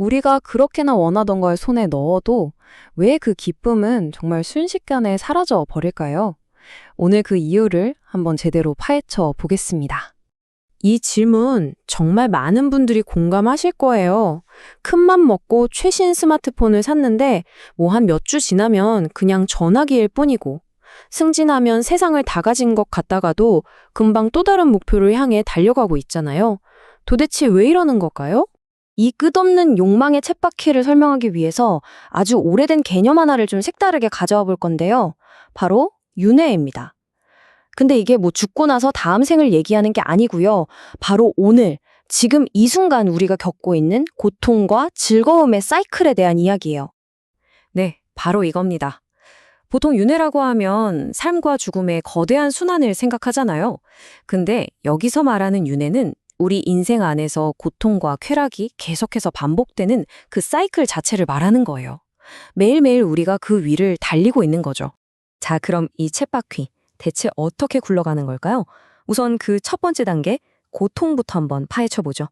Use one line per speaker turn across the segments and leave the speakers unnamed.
우리가 그렇게나 원하던 걸 손에 넣어도 왜 그 기쁨은 정말 순식간에 사라져 버릴까요? 오늘 그 이유를 한번 제대로 파헤쳐 보겠습니다.
이 질문 정말 많은 분들이 공감하실 거예요. 큰맘 먹고 최신 스마트폰을 샀는데 뭐 한 몇 주 지나면 그냥 전화기일 뿐이고 승진하면 세상을 다 가진 것 같다가도 금방 또 다른 목표를 향해 달려가고 있잖아요. 도대체 왜 이러는 걸까요? 이 끝없는 욕망의 쳇바퀴를 설명하기 위해서 아주 오래된 개념 하나를 좀 색다르게 가져와 볼 건데요. 바로 윤회입니다. 근데 이게 뭐 죽고 나서 다음 생을 얘기하는 게 아니고요. 바로 오늘, 지금 이 순간 우리가 겪고 있는 고통과 즐거움의 사이클에 대한 이야기예요. 네, 바로 이겁니다. 보통 윤회라고 하면 삶과 죽음의 거대한 순환을 생각하잖아요. 근데 여기서 말하는 윤회는 우리 인생 안에서 고통과 쾌락이 계속해서 반복되는 그 사이클 자체를 말하는 거예요. 매일매일 우리가 그 위를 달리고 있는 거죠. 자, 그럼 이 쳇바퀴 대체 어떻게 굴러가는 걸까요? 우선 그 첫 번째 단계, 고통부터 한번 파헤쳐 보죠.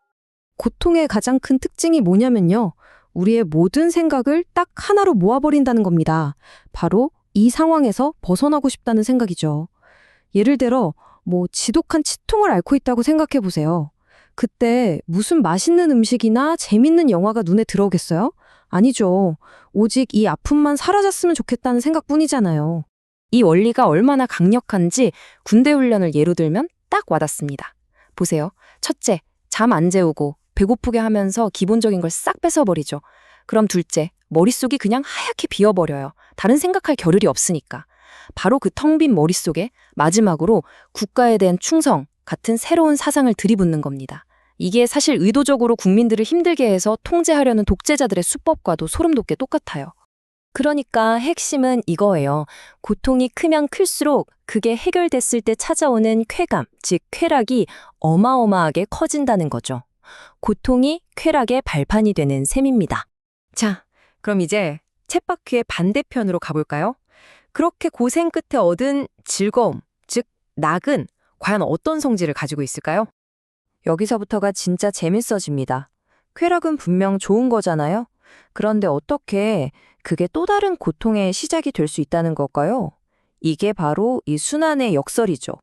고통의 가장 큰 특징이 뭐냐면요. 우리의 모든 생각을 딱 하나로 모아버린다는 겁니다. 바로 이 상황에서 벗어나고 싶다는 생각이죠. 예를 들어, 지독한 치통을 앓고 있다고 생각해 보세요. 그때 무슨 맛있는 음식이나 재밌는 영화가 눈에 들어오겠어요? 아니죠. 오직 이 아픔만 사라졌으면 좋겠다는 생각뿐이잖아요. 이 원리가 얼마나 강력한지 군대 훈련을 예로 들면 딱 와닿습니다. 보세요. 첫째, 잠 안 재우고 배고프게 하면서 기본적인 걸 싹 뺏어버리죠. 그럼 둘째, 머릿속이 그냥 하얗게 비어버려요. 다른 생각할 겨를이 없으니까. 바로 그 텅 빈 머릿속에 마지막으로 국가에 대한 충성 같은 새로운 사상을 들이붓는 겁니다. 이게 사실 의도적으로 국민들을 힘들게 해서 통제하려는 독재자들의 수법과도 소름 돋게 똑같아요. 그러니까 핵심은 이거예요. 고통이 크면 클수록 그게 해결됐을 때 찾아오는 쾌감, 즉 쾌락이 어마어마하게 커진다는 거죠. 고통이 쾌락의 발판이 되는 셈입니다. 자, 그럼 이제 쳇바퀴의 반대편으로 가볼까요? 그렇게 고생 끝에 얻은 즐거움, 즉 낙은 과연 어떤 성질을 가지고 있을까요? 여기서부터가 진짜 재밌어집니다. 쾌락은 분명 좋은 거잖아요. 그런데 어떻게 그게 또 다른 고통의 시작이 될 수 있다는 걸까요? 이게 바로 이 순환의 역설이죠.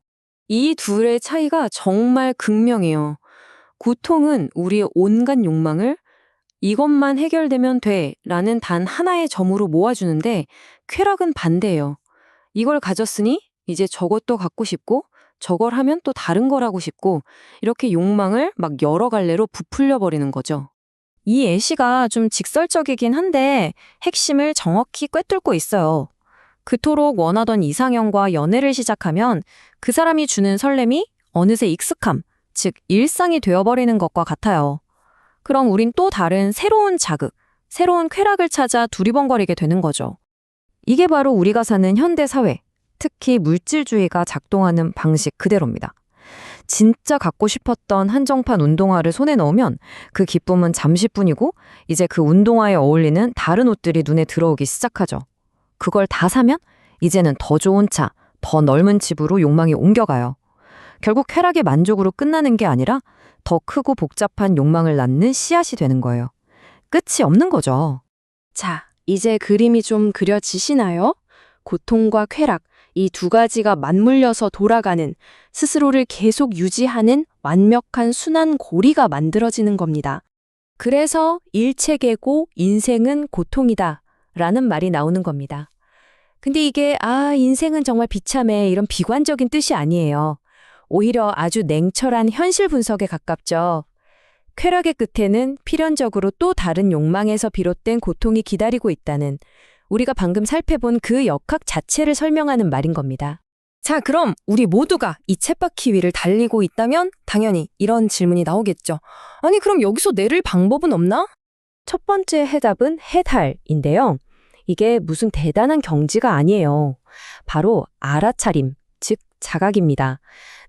이 둘의 차이가 정말 극명해요. 고통은 우리의 온갖 욕망을 이것만 해결되면 돼 라는 단 하나의 점으로 모아주는데 쾌락은 반대예요. 이걸 가졌으니 이제 저것도 갖고 싶고 저걸 하면 또 다른 걸 하고 싶고 이렇게 욕망을 막 여러 갈래로 부풀려 버리는 거죠. 이 예시가 좀 직설적이긴 한데 핵심을 정확히 꿰뚫고 있어요. 그토록 원하던 이상형과 연애를 시작하면 그 사람이 주는 설렘이 어느새 익숙함, 즉 일상이 되어버리는 것과 같아요. 그럼 우린 또 다른 새로운 자극, 새로운 쾌락을 찾아 두리번거리게 되는 거죠. 이게 바로 우리가 사는 현대 사회, 특히 물질주의가 작동하는 방식 그대로입니다. 진짜 갖고 싶었던 한정판 운동화를 손에 넣으면 그 기쁨은 잠시뿐이고 이제 그 운동화에 어울리는 다른 옷들이 눈에 들어오기 시작하죠. 그걸 다 사면 이제는 더 좋은 차, 더 넓은 집으로 욕망이 옮겨가요. 결국 쾌락의 만족으로 끝나는 게 아니라 더 크고 복잡한 욕망을 낳는 씨앗이 되는 거예요. 끝이 없는 거죠. 자, 이제 그림이 좀 그려지시나요? 고통과 쾌락, 이 두 가지가 맞물려서 돌아가는, 스스로를 계속 유지하는 완벽한 순환 고리가 만들어지는 겁니다. 그래서 일체계고 인생은 고통이다 라는 말이 나오는 겁니다. 근데 이게 인생은 정말 비참해 이런 비관적인 뜻이 아니에요. 오히려 아주 냉철한 현실 분석에 가깝죠. 쾌락의 끝에는 필연적으로 또 다른 욕망에서 비롯된 고통이 기다리고 있다는, 우리가 방금 살펴본 그 역학 자체를 설명하는 말인 겁니다. 자, 그럼 우리 모두가 이 쳇바퀴 위를 달리고 있다면 당연히 이런 질문이 나오겠죠. 아니, 그럼 여기서 내릴 방법은 없나? 첫 번째 해답은 해탈인데요. 이게 무슨 대단한 경지가 아니에요. 바로 알아차림, 즉 자각입니다.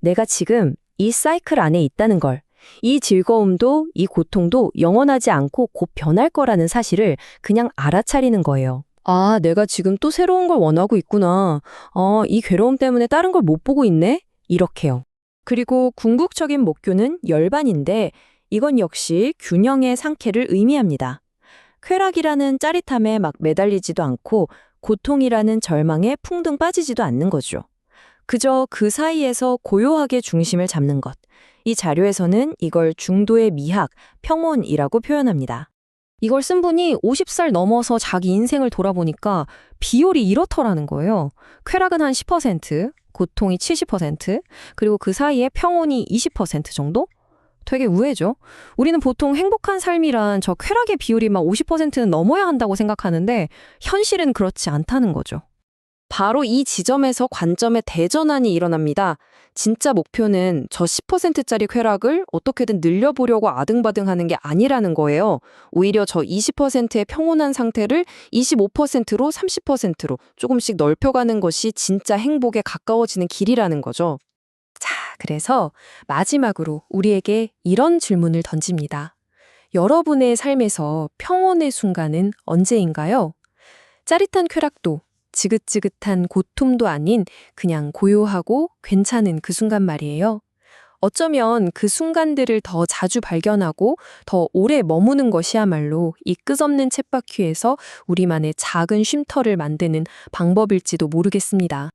내가 지금 이 사이클 안에 있다는 걸, 이 즐거움도 이 고통도 영원하지 않고 곧 변할 거라는 사실을 그냥 알아차리는 거예요. 내가 지금 또 새로운 걸 원하고 있구나. 이 괴로움 때문에 다른 걸 못 보고 있네? 이렇게요. 그리고 궁극적인 목표는 열반인데 이건 역시 균형의 상태를 의미합니다.
쾌락이라는 짜릿함에 막 매달리지도 않고 고통이라는 절망에 풍덩 빠지지도 않는 거죠. 그저 그 사이에서 고요하게 중심을 잡는 것. 이 자료에서는 이걸 중도의 미학, 평온이라고 표현합니다.
이걸 쓴 분이 50살 넘어서 자기 인생을 돌아보니까 비율이 이렇더라는 거예요. 쾌락은 한 10%, 고통이 70%, 그리고 그 사이에 평온이 20% 정도? 되게 우회죠. 우리는 보통 행복한 삶이란 저 쾌락의 비율이 막 50%는 넘어야 한다고 생각하는데 현실은 그렇지 않다는 거죠.
바로 이 지점에서 관점의 대전환이 일어납니다. 진짜 목표는 저 10%짜리 쾌락을 어떻게든 늘려보려고 아등바등하는 게 아니라는 거예요. 오히려 저 20%의 평온한 상태를 25%로 30%로 조금씩 넓혀가는 것이 진짜 행복에 가까워지는 길이라는 거죠.
자, 그래서 마지막으로 우리에게 이런 질문을 던집니다. 여러분의 삶에서 평온의 순간은 언제인가요? 짜릿한 쾌락도 지긋지긋한 고통도 아닌 그냥 고요하고 괜찮은 그 순간 말이에요. 어쩌면 그 순간들을 더 자주 발견하고 더 오래 머무는 것이야말로 이 끝없는 쳇바퀴에서 우리만의 작은 쉼터를 만드는 방법일지도 모르겠습니다.